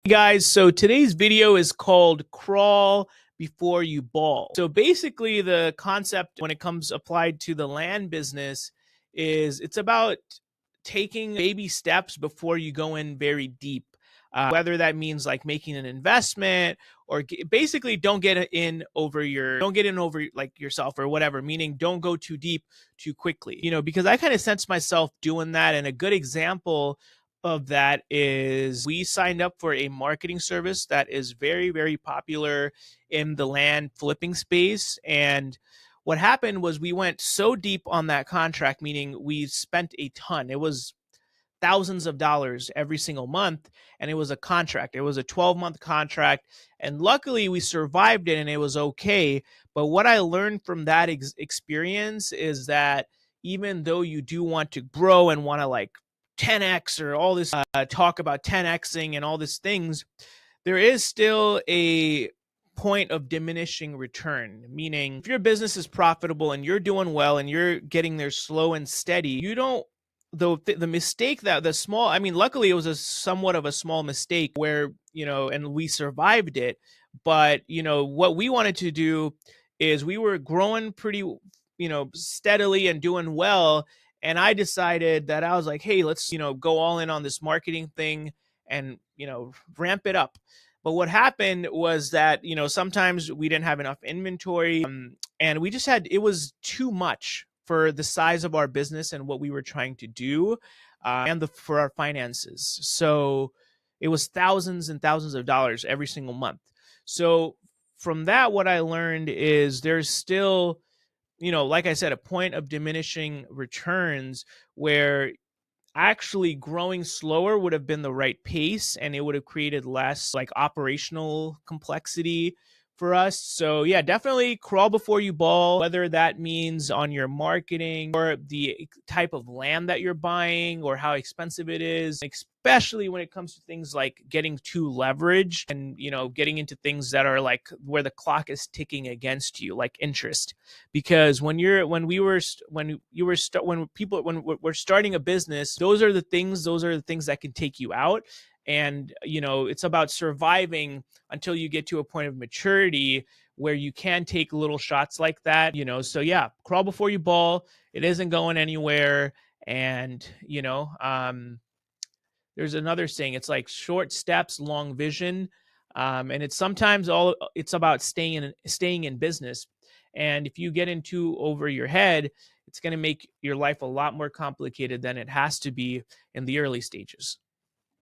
Hey guys, so today's video is called Crawl Before You Ball. So basically the concept when it comes applied to the land business is it's about taking baby steps before you go in very deep. Whether that means like making an investment or basically don't get in over like yourself or whatever, meaning don't go too deep too quickly. Because I kind of sense myself doing that, and a good example of that is we signed up for a marketing service that is very, very popular in the land flipping space. And what happened was we went so deep on that contract, meaning we spent a ton. It was thousands of dollars every single month, and it was a contract. It was a 12-month contract, and luckily we survived it and it was okay. But what I learned from that experience is that even though you do want to grow and want to like 10x or all this talk about 10xing and all these things, there is still a point of diminishing return. Meaning, if your business is profitable and you're doing well and you're getting there slow and steady, you don't the mistake that the small, I mean, luckily it was a somewhat of a small mistake where, and we survived it. But, what we wanted to do is we were growing pretty, steadily and doing well. And I decided that I was like, hey, let's, go all in on this marketing thing and, ramp it up. But what happened was that, sometimes we didn't have enough inventory, and we just it was too much for the size of our business and what we were trying to do, for our finances. So it was thousands and thousands of dollars every single month. So from that, what I learned is there's still, like I said, a point of diminishing returns where actually growing slower would have been the right pace, and it would have created less like operational complexity for us. So yeah, definitely crawl before you ball, whether that means on your marketing or the type of land that you're buying or how expensive it is, especially when it comes to things like getting too leveraged and, getting into things that are like where the clock is ticking against you, like interest. Because when we're starting a business, those are the things that can take you out. And, it's about surviving until you get to a point of maturity where you can take little shots like that. So yeah, crawl before you ball. It isn't going anywhere. And, there's another saying, it's like short steps, long vision. And it's about staying in business. And if you get into over your head, it's going to make your life a lot more complicated than it has to be in the early stages.